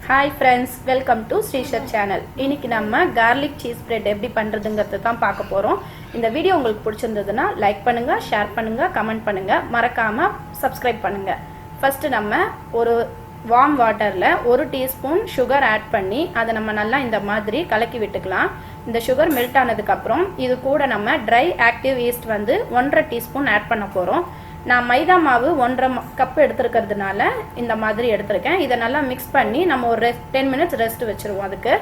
Hi friends, welcome to Srisha channel. இன்னைக்கு நம்ம garlic cheese bread எப்படி பண்றதுங்கறத தான் பார்க்க போறோம். இந்த வீடியோ உங்களுக்கு பிடிச்சிருந்ததுனா லைக் பண்ணுங்க, ஷேர் பண்ணுங்க, கமெண்ட் பண்ணுங்க, மறக்காம subscribe பண்ணுங்க. ஃபர்ஸ்ட் நம்ம ஒரு warm waterல 1 டீஸ்பூன் sugar ஆட் பண்ணி அதை நம்ம நல்லா இந்த மாதிரி கலக்கி விட்டுக்கலாம். இந்த sugar மெல்ட் ஆனதுக்கு அப்புறம் இது கூட நம்ம dry active yeast வந்து 1/2 டீஸ்பூன் ஆட் பண்ண போறோம். நான் மைதா மாவு 1/2 கப் எடுத்துக்கிறதுனால இந்த மாதிரி எடுத்துர்க்கேன். இத நல்லா mix பண்ணி நம்ம ஒரு 10 minutes ரெஸ்ட் வெச்சிருவோம் அதுக்கு.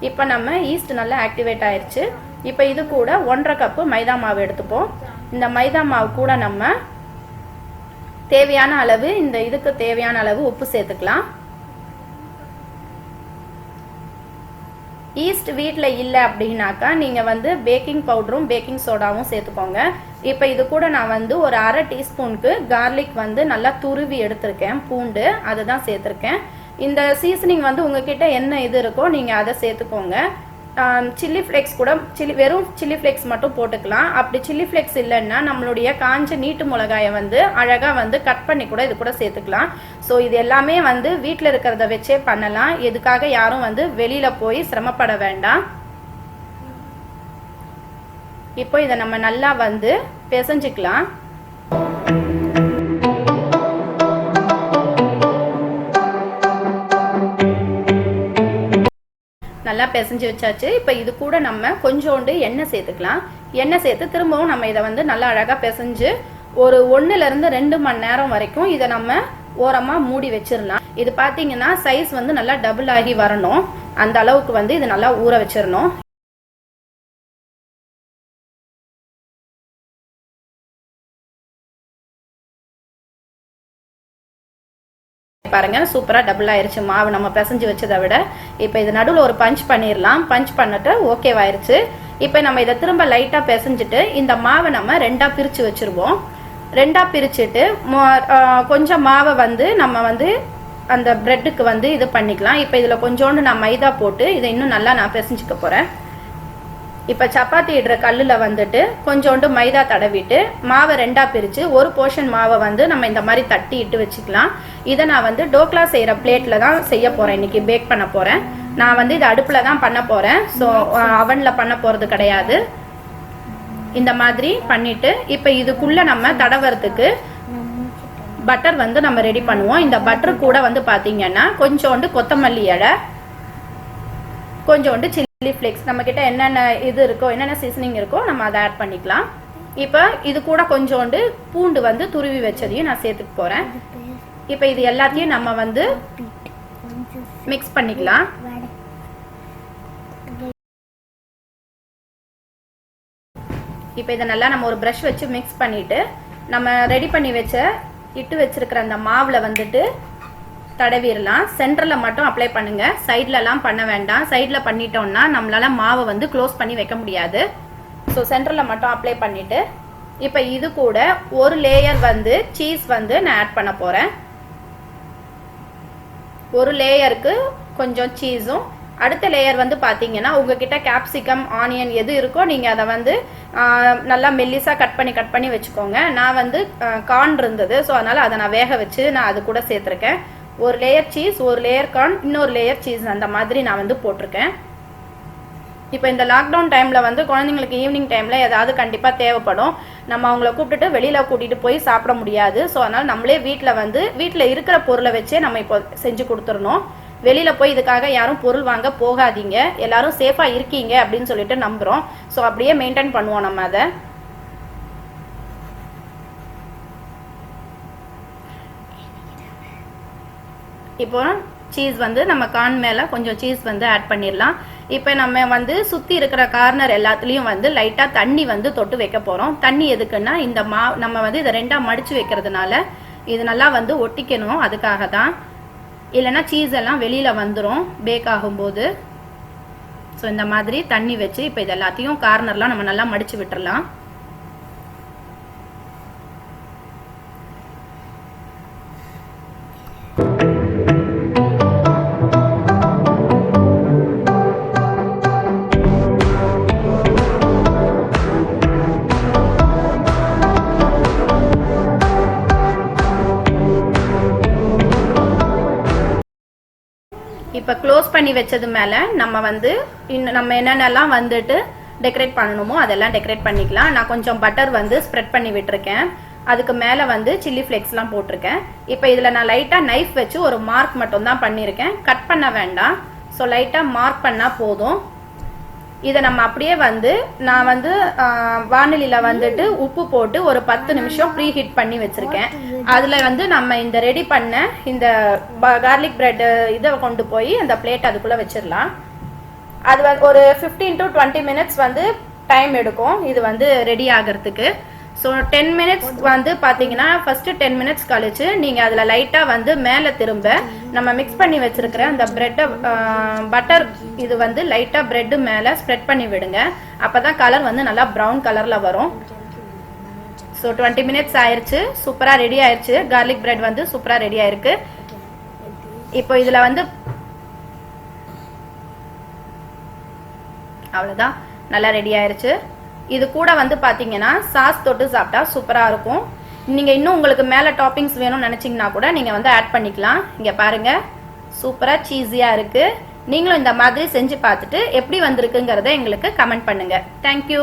இப்போ நம்ம ஈஸ்ட் நல்லா ஆக்டிவேட் ஆயிருச்சு. இப்போ இது கூட 1/2 கப் மைதா மாவு எடுத்துப்போம். இந்த மைதா மாவு கூட நம்ம தேவையான அளவு இதுக்கு தேவையான அளவு உப்பு சேர்த்துக்கலாம். ஈஸ்ட் வீட்ல இல்ல அப்படினாக்கா நீங்க வந்து பேக்கிங் பவுடரும் பேக்கிங் சோடாவும் சேர்த்துக்கோங்க. இப்போ இது கூட நான் வந்து ஒரு 1/2 டீஸ்பூனுக்கு garlic வந்து நல்லா துருவி எடுத்துர்க்கேன். பூண்டு அதுதான் சேர்த்திருக்கேன். இந்த சீசனிங் வந்து உங்ககிட்ட என்ன இது இருக்கோ நீங்க அதை சேர்த்துக்கோங்க. chilli flakes கூட வெறும் chilli flakes மட்டும் போட்டுக்கலாம். அப்படி chilli flakes இல்லன்னா நம்மளுடைய காஞ்ச நீட்டு மிளகாயை வந்து அழகா வந்து கட் பண்ணி கூட இது கூட சேர்த்துக்கலாம். சோ இது எல்லாமே வந்து வீட்ல இருக்குறத வெச்சே பண்ணலாம். எதுக்காக யாரும் வந்து வெளியில போய் சிரமப்பட வேண்டாம். இப்போ இத நம்ம நல்லா வந்து பிசைஞ்சிக்கலாம். நல்லா பிசைஞ்சு வச்சாச்சு. இப்போ இது கூட நம்ம கொஞ்சோண்டு எண்ணெய் சேர்த்துக்கலாம். எண்ணெய் சேர்த்து திரும்பவும் நம்ம இத வந்து நல்லா அழகா பிசைஞ்சு ஒரு 1 ல இருந்து 2 மணி நேரம் வரைக்கும் இத நம்ம ஓரமா மூடி வெச்சிரலாம். இது பாத்தீங்கன்னா சைஸ் வந்து நல்லா டபுள் ஆகி வரணும். அந்த அளவுக்கு வந்து இது நல்லா ஊற வெச்சிரணும். பாருங்க சூப்பரா டபுள் ஆயிருச்சு மாவு நம்ம பிசைஞ்சு வச்சதை விட. இப்போ இது நடுவுல ஒரு பஞ்ச் பண்ணிரலாம். பஞ்ச் பண்ணிட்டு ஓகேவா ஆயிருச்சு. இப்போ நம்ம இத திரும்ப லைட்டா பிசைஞ்சிட்டு இந்த மாவை நம்ம ரெண்டா பிரிச்சு வச்சிருவோம். ரெண்டா பிரிச்சிட்டு கொஞ்சம் மாவை வந்து நம்ம வந்து அந்த பிரெட்க்கு வந்து இது பண்ணிக்கலாம். இப்போ இதுல கொஞ்சோண்டு நான் மைதா போட்டு இதை இன்னும் நல்லா நான் பிசைஞ்சுக்க போறேன். இப்போ சப்பாத்தி இடுற கல்லுல வந்துட்டு கொஞ்சோண்டு மைதா தடவிட்டு மாவை ரெண்டா பிரிச்சு ஒரு போர்ஷன் மாவை வந்து நம்ம இந்த மாதிரி தட்டி இட்டு வச்சுக்கலாம். இதை நான் வந்து டோக்லா செய்யற பிளேட்ல தான் செய்ய போறேன். இன்னைக்கு பேக் பண்ண போறேன். நான் வந்து இது அடுப்புல தான் பண்ண போறேன். ஸோ அவன்ல பண்ண போறது கிடையாது. இந்த மாதிரி பண்ணிட்டு இப்போ இதுக்குள்ள நம்ம தடவறதுக்கு பட்டர் வந்து நம்ம ரெடி பண்ணுவோம். இந்த பட்டர் கூட வந்து பாத்தீங்கன்னா கொஞ்சோண்டு கொத்தமல்லி இலை, கொஞ்சோண்டு chilli flakes, நம்ம கிட்ட என்னென்ன இது இருக்கோ என்னென்ன சீசனிங் இருக்கோ நம்ம அதை ஆட் பண்ணிக்கலாம். இப்போ இது கூட கொஞ்சோண்டு பூண்டு வந்து துருவி வச்சதையும் நான் சேர்த்துக்க போறேன். இப்போ இது எல்லாத்தையும் நம்ம வந்து மிக்ஸ் பண்ணிக்கலாம். இப்போ இதை நல்லா நம்ம ஒரு பிரஷ் வச்சு மிக்ஸ் பண்ணிட்டு நம்ம ரெடி பண்ணி வச்ச இட்டு வச்சிருக்கிற அந்த மாவுல வந்துட்டு தடவிரலாம். சென்டர்ல மட்டும் அப்ளை பண்ணுங்க. சைடுல எல்லாம் பண்ண வேண்டாம். சைடுல பண்ணிட்டோம்னா நம்மளால மாவை வந்து க்ளோஸ் பண்ணி வைக்க முடியாது. ஸோ சென்டர்ல மட்டும் அப்ளை பண்ணிட்டு இப்போ இது கூட ஒரு லேயர் வந்து சீஸ் வந்து நான் ஆட் பண்ண போறேன். ஒரு லேயருக்கு கொஞ்சம் சீஸும், அடுத்த லேயர் வந்து பாத்தீங்கன்னா உங்ககிட்ட கேப்சிகம் ஆனியன் எது இருக்கோ நீங்க அதை வந்து நல்லா மெல்லிசா கட் பண்ணி வச்சுக்கோங்க. நான் வந்து கார்ன் இருந்தது, ஸோ அதனால அதை நான் வேக வச்சு நான் அது கூட சேர்த்திருக்கேன். ஒரு லேயர் சீஸ், ஒரு லேயர் கார்ன், இன்னொரு லேயர் சீஸ், அந்த மாதிரி நான் வந்து போட்டிருக்கேன். இப்போ இந்த லாக்டவுன் டைம்ல வந்து குழந்தைங்களுக்கு ஈவினிங் டைம்ல ஏதாவது கண்டிப்பா தேவைப்படும். நம்ம அவங்கள கூப்பிட்டுட்டு வெளியில கூட்டிட்டு போய் சாப்பிட முடியாது. ஸோ அதனால நம்மளே வீட்டில் இருக்கிற பொருளை வச்சே நம்ம இப்போ செஞ்சு கொடுத்துடணும். வெளியில போய் இதுக்காக யாரும் பொருள் வாங்க போகாதீங்க. எல்லாரும் சேஃபா இருக்கீங்க அப்படின்னு சொல்லிட்டு நம்புறோம். ஸோ அப்படியே மெயின்டைன் பண்ணுவோம் நம்ம அதை. இப்போ சீஸ் வந்து நம்ம கார்ன் மேல கொஞ்சம் சீஸ் வந்து ஆட் பண்ணிடலாம். இப்போ நம்ம வந்து சுத்தி இருக்கிற கார்னர் எல்லாத்துலயும் வந்து லைட்டா தண்ணி வந்து தொட்டு வைக்க போறோம். தண்ணி எதுக்குன்னா இந்த நம்ம வந்து இதை ரெண்டா மடிச்சு வைக்கிறதுனால இது நல்லா வந்து ஒட்டிக்கணும். அதுக்காக தான். இல்லைன்னா சீஸ் எல்லாம் வெளியில வந்துடும் பேக் ஆகும்போது. ஸோ இந்த மாதிரி தண்ணி வச்சு இப்போ இது எல்லாத்தையும் கார்னர்லாம் நம்ம நல்லா மடிச்சு விட்டுறலாம். இப்போ க்ளோஸ் பண்ணி வச்சது மேலே நம்ம வந்து நம்ம என்னென்னலாம் வந்துட்டு டெக்கரேட் பண்ணணுமோ அதெல்லாம் டெக்கரேட் பண்ணிக்கலாம். நான் கொஞ்சம் பட்டர் வந்து ஸ்ப்ரெட் பண்ணி விட்டுருக்கேன். அதுக்கு மேலே வந்து சில்லி ஃப்ளேக்ஸ்லாம் போட்டிருக்கேன். இப்போ இதில் நான் லைட்டாக நைஃப் வச்சு ஒரு மார்க் மட்டும் தான் பண்ணியிருக்கேன். கட் பண்ண வேண்டாம். ஸோ லைட்டாக மார்க் பண்ணால் போதும். இதை நம்ம அப்படியே வந்து நான் வந்து வானிலையில் வந்துட்டு உப்பு போட்டு ஒரு 10 நிமிஷம் ப்ரீ ஹீட் பண்ணி வச்சுருக்கேன். அதில் வந்து நம்ம இந்த ரெடி பண்ண இந்த கார்லிக் பிரெட் இதை கொண்டு போய் அந்த பிளேட் அதுக்குள்ளே வச்சிடலாம். அது ஒரு 15 to 20 மினிட்ஸ் வந்து டைம் எடுக்கும் இது வந்து ரெடி ஆகிறதுக்கு. ஸோ 10 மினிட்ஸ் வந்து பார்த்தீங்கன்னா ஃபஸ்ட்டு 10 மினிட்ஸ் கழிச்சு நீங்கள் அதில் லைட்டாக வந்து மேலே திரும்ப நம்ம மிக்ஸ் பண்ணி வச்சுருக்கிற அந்த ப்ரெட்டை பட்டர் இது வந்து லைட்டாக ப்ரெட்டு மேலே ஸ்ப்ரெட் பண்ணி விடுங்க. அப்போ தான் கலர் வந்து நல்லா ப்ரௌன் கலரில் வரும். ஸோ 20 மினிட்ஸ் ஆயிடுச்சு. சூப்பராக ரெடி ஆயிடுச்சு. கார்லிக் பிரெட் வந்து சூப்பராக ரெடி ஆயிருக்கு. இப்போ இதில் வந்து அவ்வளோதான், நல்லா ரெடி ஆயிடுச்சு. இது கூட வந்து பார்த்தீங்கன்னா சாஸ் தொட்டு சாப்பிட்டா சூப்பராக இருக்கும். நீங்கள் இன்னும் உங்களுக்கு மேலே டாப்பிங்ஸ் வேணும்னு நினச்சிங்கன்னா கூட நீங்கள் வந்து ஆட் பண்ணிக்கலாம். இங்கே பாருங்கள், சூப்பராக சீஸியாக இருக்குது. நீங்களும் இந்த மாதிரி செஞ்சு பார்த்துட்டு எப்படி வந்திருக்குங்கிறத எங்களுக்கு கமெண்ட் பண்ணுங்கள். தேங்க்யூ.